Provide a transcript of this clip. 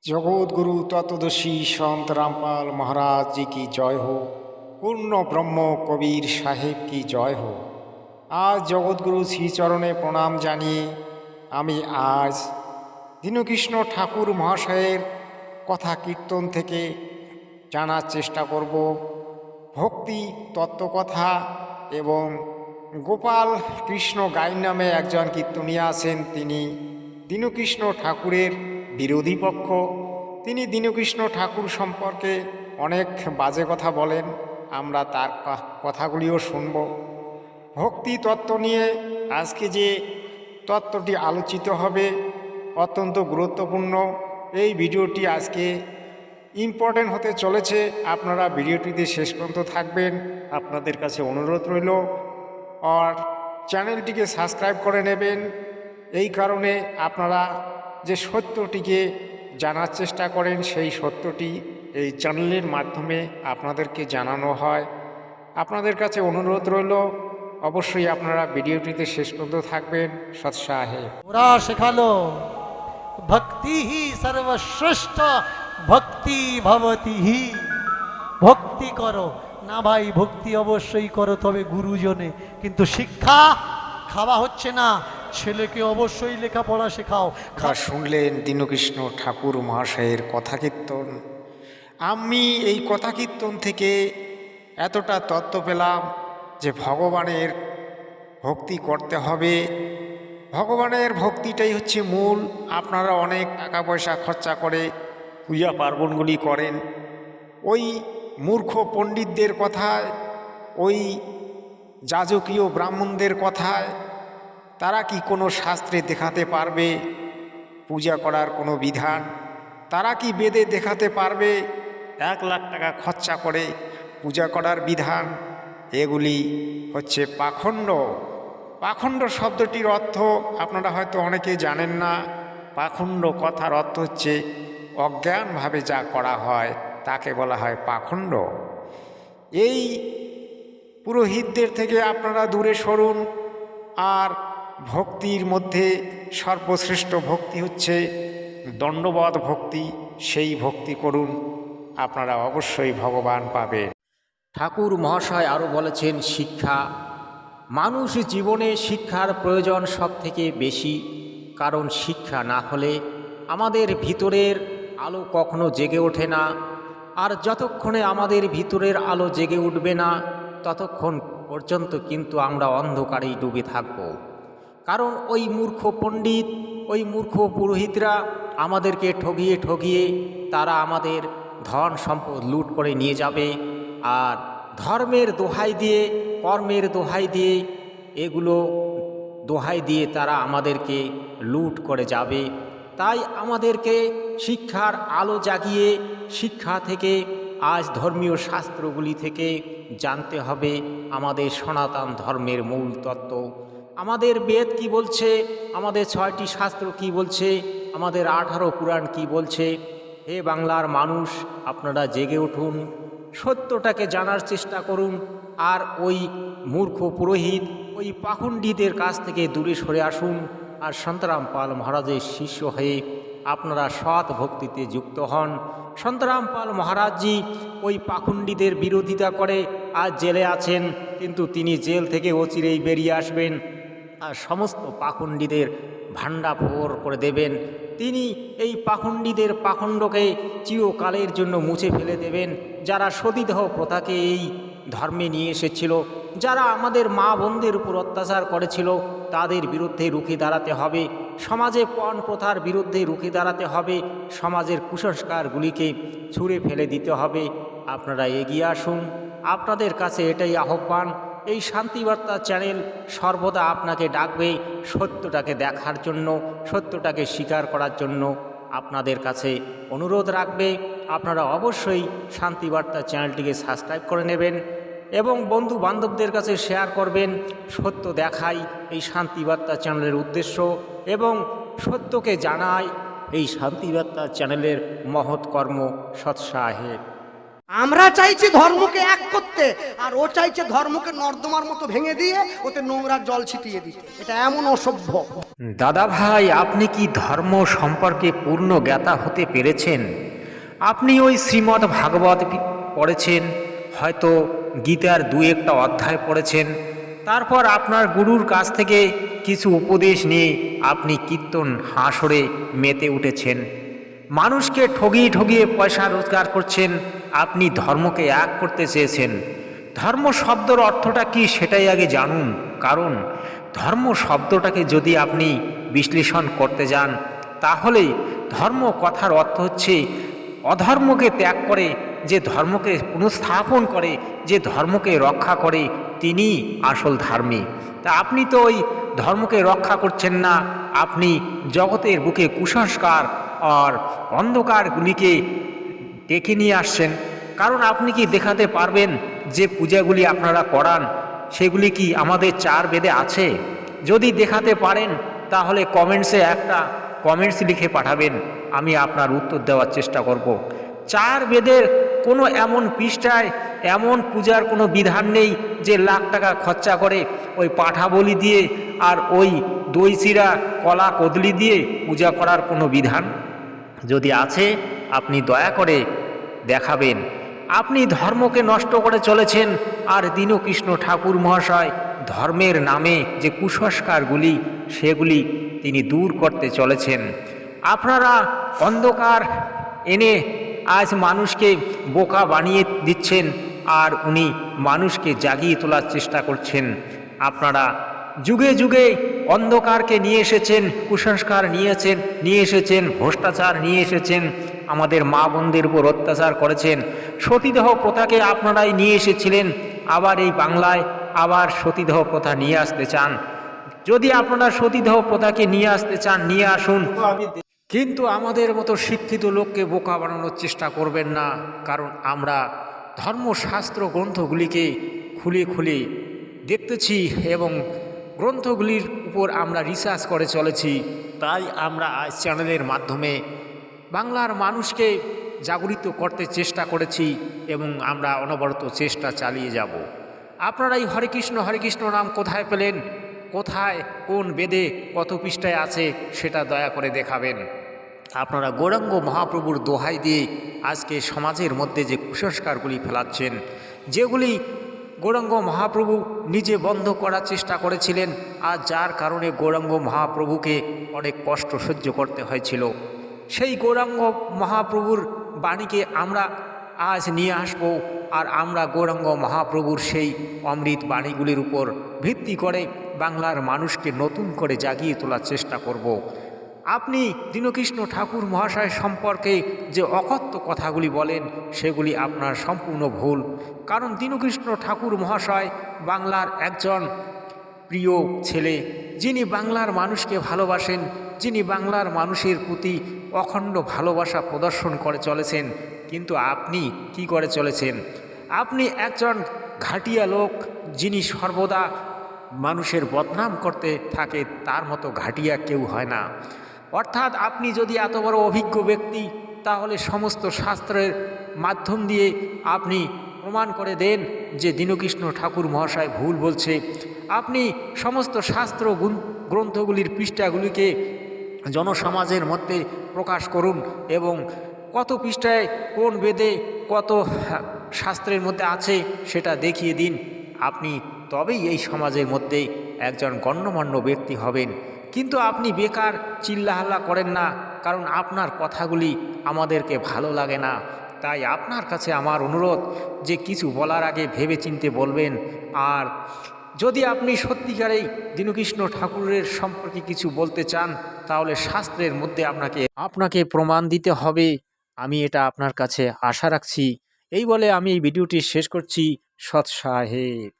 जगत गुरु तत्वदर्शी संत रामपाल महाराज जी की जय हो। पूर्ण ब्रह्म कबीर साहेब की जय हो। आज जगतगुरु श्रीचरणे प्रणाम जानिए आमी आज दीनकृष्ण ठाकुर महाशয়ের কথা কীর্তন থেকে জানার চেষ্টা করব ভক্তি তত্ত্বকথা এবং গোপাল কৃষ্ণ গাইন নামে একজন কীর্তনিয়া আছেন। তিনি দীনকৃষ্ণ ঠাকুরের বিরোধী পক্ষ। তিনি দীনকৃষ্ণ ঠাকুর সম্পর্কে অনেক বাজে কথা বলেন। আমরা তার কথাগুলিও শুনব। ভক্তি তত্ত্ব নিয়ে আজকে যে তত্ত্বটি আলোচিত হবে অত্যন্ত গুরুত্বপূর্ণ। এই ভিডিওটি আজকে ইম্পর্টেন্ট হতে চলেছে। আপনারা ভিডিওটিতে শেষ পর্যন্ত থাকবেন। আপনাদের কাছে অনুরোধ রইল আর চ্যানেলটিকে সাবস্ক্রাইব করে নেবেন। এই কারণে আপনারা যে সত্যটিকে জানার চেষ্টা করেন সেই সত্যটি এই চ্যানেলের মাধ্যমে আপনাদেরকে জানানো হয়। আপনাদের কাছে অনুরোধ রইল অবশ্যই আপনারা ভিডিওটিতে শেষ পর্যন্ত থাকবেন। সৎসাহে ওরা শেখালো ভক্তি হি সর্বশ্রেষ্ঠ ভক্তি ভবতি হি। ভক্তি করো না ভাই, ভক্তি অবশ্যই করো, তবে গুরুজনে। কিন্তু শিক্ষা খাওয়া হচ্ছে না, ছেলেকে অবশ্যই লেখাপড়া শেখাও। শুনলেন দীনকৃষ্ণ ঠাকুর মহাশয়ের কথা কীর্তন। আমি এই কথা কীর্তন থেকে এতটা তত্ত্ব পেলাম যে ভগবানের ভক্তি করতে হবে। ভগবানের ভক্তিটাই হচ্ছে মূল। আপনারা অনেক টাকা পয়সা খরচা করে পূজা পার্বণগুলি করেন। ওই মূর্খ পণ্ডিতদের কথায়, ওই যাজকীয় ব্রাহ্মণদের কথায় তারা কি কোনো শাস্ত্রে দেখাতে পারবে পূজা করার কোনো বিধান? তারা কি বেদে দেখাতে পারবে 1 লাখ টাকা খরচা করে পূজা করার বিধান? এগুলি হচ্ছে পাখণ্ড। পাখণ্ড শব্দটির অর্থ আপনারা হয়তো অনেকে জানেন না। পাখণ্ড কথার অর্থ হচ্ছে অজ্ঞানভাবে যা করা হয় তাকে বলা হয় পাখণ্ড। এই পুরোহিতদের থেকে আপনারা দূরে সরুন। আর ভক্তির মধ্যে সর্বশ্রেষ্ঠ ভক্তি হচ্ছে দণ্ডবত ভক্তি। সেই ভক্তি করুন, আপনারা অবশ্যই ভগবান পাবেন। ঠাকুর মহাশয় আরও বলেছেন শিক্ষা। মানুষ জীবনে শিক্ষার প্রয়োজন সব থেকে বেশি। কারণ শিক্ষা না হলে আমাদের ভিতরের আলো কখনো জেগে ওঠে না। আর যতক্ষণে আমাদের ভিতরের আলো জেগে উঠবে না ততক্ষণ পর্যন্ত কিন্তু আমরা অন্ধকারেই ডুবে থাকব। কারণ ওই মূর্খ পণ্ডিত, ওই মূর্খ পুরোহিতরা আমাদেরকে ঠগিয়ে ঠগিয়ে তারা আমাদের ধন সম্পদ লুট করে নিয়ে যাবে। আর ধর্মের দোহাই দিয়ে, কর্মের দোহাই দিয়ে, এগুলো দোহাই দিয়ে তারা আমাদেরকে লুট করে যাবে। তাই আমাদেরকে শিক্ষার আলো জাগিয়ে শিক্ষা থেকে আজ ধর্মীয় শাস্ত্রগুলি থেকে জানতে হবে আমাদের সনাতন ধর্মের মূল তত্ত্ব। আমাদের বেদ কি বলছে, আমাদের 6টি শাস্ত্র কি বলছে, আমাদের 18 পুরাণ কি বলছে। হে বাংলার মানুষ, আপনারা জেগে উঠুন, সত্যটাকে জানার চেষ্টা করুন। আর ওই মূর্খ পুরোহিত, ওই পাখণ্ডীদের কাছ থেকে দূরে সরে আসুন। আর সন্তরাম পাল মহারাজের শিষ্য হয়ে আপনারা সৎ ভক্তিতে যুক্ত হন। সন্তরাম পাল মহারাজজি ওই পাখণ্ডীদের বিরোধিতা করে আজ জেলে আছেন, কিন্তু তিনি জেল থেকে অচিরেই বেরিয়ে আসবেন আর সমস্ত পাখণ্ডীদের ভাণ্ডাফোড় করে দেবেন। তিনি এই পাখণ্ডীদের পাখণ্ডকে চিরকালের জন্য মুছে ফেলে দেবেন। যারা সতীদাহ প্রথাকে এই ধর্মে নিয়ে এসেছিল, যারা আমাদের মা বোনদের উপর অত্যাচার করেছিল, তাদের বিরুদ্ধে রুখে দাঁড়াতে হবে। সমাজে পণ প্রথার বিরুদ্ধে রুখে দাঁড়াতে হবে। সমাজের কুসংস্কারগুলিকে ছুঁড়ে ফেলে দিতে হবে। আপনারা এগিয়ে আসুন। আপনাদের কাছে এটাই আহ্বান। এই শান্তিবার্তা চ্যানেল সর্বদা আপনাকে ডাকবে সত্যটাকে দেখার জন্য, সত্যটাকে স্বীকার করার জন্য। আপনাদের কাছে অনুরোধ রাখবে আপনারা অবশ্যই শান্তিবার্তা চ্যানেলটিকে সাবস্ক্রাইব করে নেবেন এবং বন্ধু বান্ধবদের কাছে শেয়ার করবেন। সত্য দেখাই এই শান্তিবার্তা চ্যানেলের উদ্দেশ্য এবং সত্যকে জানাই এই শান্তিবার্তা চ্যানেলের মহৎ কর্ম। সৎসাহে। আমরা চাইছি ধর্মকে এক করতে, আর ও চাইছে ধর্মকে নর্দমার মতো ভেঙে দিয়ে ওতে নোংরা জল ছিটিয়ে দিতে। এটা এমন অসভ্য। দাদা ভাই, আপনি কি ধর্ম সম্পর্কে পূর্ণ জ্ঞাতা হতে পেরেছেন? আপনি ওই শ্রীমদ্ ভাগবত পড়েছেন, হয়তো গীতার দু একটা অধ্যায় পড়েছেন, তারপর আপনার গুরুর কাছ থেকে কিছু উপদেশ নিয়ে আপনি কীর্তন হাসরে মেতে উঠেছেন, মানুষকে ঠগিয়ে ঠগিয়ে পয়সা রোজগার করছেন। আপনি ধর্মকে এক করতে চেয়েছেন। ধর্ম শব্দের অর্থটা কি সেটাই আগে জানুন, কারণ ধর্ম শব্দটাকে যদি আপনি বিশ্লেষণ করতে যান তাহলে ধর্ম কথার অর্থ হচ্ছে অধর্মকে ত্যাগ করে, যে ধর্মকে পুনঃস্থাপন করে, যে ধর্মকে রক্ষা করে, তিনি আসল ধার্মিক। তা আপনি তো ওই ধর্মকে রক্ষা করছেন না, আপনি জগতের বুকে কুসংস্কার আর অন্ধকারগুলিকে ডেকে নিয়ে আসছেন। কারণ আপনি কি দেখাতে পারবেন যে পূজাগুলি আপনারা করান সেগুলি কি আমাদের 4 বেদে আছে? যদি দেখাতে পারেন তাহলে কমেন্টসে একটা কমেন্টস লিখে পাঠাবেন, আমি আপনার উত্তর দেওয়ার চেষ্টা করব। 4 বেদের কোনো এমন পৃষ্ঠায় এমন পূজার কোনো বিধান নেই যে লাখ টাকা খরচা করে ওই পাঠা বলি দিয়ে আর ওই দই চিরা কলা কদলি দিয়ে পূজা করার কোনো বিধান যদি আছে আপনি দয়া করে দেখাবেন। আপনি ধর্মকে নষ্ট করে চলেছেন, আর দীনকৃষ্ণ ঠাকুর মহাশয় ধর্মের নামে যে কুসংস্কারগুলি সেগুলি তিনি দূর করতে চলেছেন। আপনারা অন্ধকার এনে আজ মানুষকে বোকা বানিয়ে দিচ্ছেন, আর উনি মানুষকে জাগিয়ে তোলার চেষ্টা করছেন। আপনারা যুগে যুগে অন্ধকারকে নিয়ে এসেছেন, কুসংস্কার নিয়ে এসেছেন, ভ্রষ্টাচার নিয়ে এসেছেন, আমাদের মা বোনদের উপর অত্যাচার করেছেন। সতীদাহ প্রথাকে আপনারাই নিয়ে এসেছিলেন, আবার এই বাংলায় আবার সতীদাহ প্রথা নিয়ে আসতে চান। যদি আপনারা সতীদাহ প্রথাকে নিয়ে আসতে চান নিয়ে আসুন, কিন্তু আমাদের মতো শিক্ষিত লোককে বোকা বানানোর চেষ্টা করবেন না, কারণ আমরা ধর্মশাস্ত্র গ্রন্থগুলিকে খুলে খুলে দেখতেছি এবং গ্রন্থগুলির উপর আমরা রিসার্চ করে চলেছি। তাই আমরা আজ চ্যানেলের মাধ্যমে বাংলার মানুষকে জাগরিত করতে চেষ্টা করেছি এবং আমরা অনবরত চেষ্টা চালিয়ে যাব। আপনারা এই হরে কৃষ্ণ নাম কোথায় পেলেন, কোথায় কোন বেদে কত পৃষ্ঠায় আছে সেটা দয়া করে দেখাবেন। আপনারা গৌরাঙ্গ মহাপ্রভুর দোহাই দিয়ে আজকে সমাজের মধ্যে যে কুসংস্কারগুলি ফেলাচ্ছেন, যেগুলি গৌরাঙ্গ মহাপ্রভু নিজে বন্ধ করার চেষ্টা করেছিলেন, আর যার কারণে গৌরাঙ্গ মহাপ্রভুকে অনেক কষ্ট সহ্য করতে হয়েছিল, সেই গৌরাঙ্গ মহাপ্রভুর বাণীকে আমরা আজ নিয়ে আসব। আর আমরা গৌরাঙ্গ মহাপ্রভুর সেই অমৃত বাণীগুলির উপর ভিত্তি করে বাংলার মানুষকে নতুন করে জাগিয়ে তোলার চেষ্টা করব। আপনি দীনকৃষ্ণ ঠাকুর মহাশয় সম্পর্কে যে অকথ্য কথাগুলি বলেন সেগুলি আপনার সম্পূর্ণ ভুল। কারণ দীনকৃষ্ণ ঠাকুর মহাশয় বাংলার একজন প্রিয় ছেলে, যিনি বাংলার মানুষকে ভালোবাসেন, যিনি বাংলার মানুষের প্রতি অখণ্ড ভালোবাসা প্রদর্শন করে চলেছেন। কিন্তু আপনি কি করে চলেছেন? আপনি একজন ঘাটিয়া লোক, যিনি সর্বদা মানুষের বদনাম করতে থাকে, তার মতো ঘাটিয়া কেউ হয় না। অর্থাৎ আপনি যদি এত বড় অভিজ্ঞ ব্যক্তি, তাহলে সমস্ত শাস্ত্রের মাধ্যম দিয়ে আপনি প্রমাণ করে দেন যে দীনকৃষ্ণ ঠাকুর মহাশয় ভুল বলছে। আপনি সমস্ত শাস্ত্র গ্রন্থগুলির পৃষ্ঠাগুলিকে জনসমাজের মধ্যে প্রকাশ করুন এবং কত পৃষ্ঠায় কোন বেদে কত শাস্ত্রের মধ্যে আছে সেটা দেখিয়ে দিন। আপনি তবেই এই সমাজের মধ্যে একজন গণ্যমান্য ব্যক্তি হবেন। কিন্তু আপনি বেকার চিল্লাহাল্লা করেন না, কারণ আপনার কথাগুলি আমাদেরকে ভালো লাগে না। তাই আপনার কাছে আমার অনুরোধ যে কিছু বলার আগে ভেবে চিন্তে বলবেন। আর যদি আপনি সত্যিকারেই দীনকৃষ্ণ ঠাকুরের সম্পর্কে কিছু বলতে চান, তাহলে শাস্ত্রের মধ্যে আপনাকে প্রমাণ দিতে হবে। আমি এটা আপনার কাছে আশা রাখছি। এই বলে আমি এই ভিডিওটি শেষ করছি। সৎ সাহেব।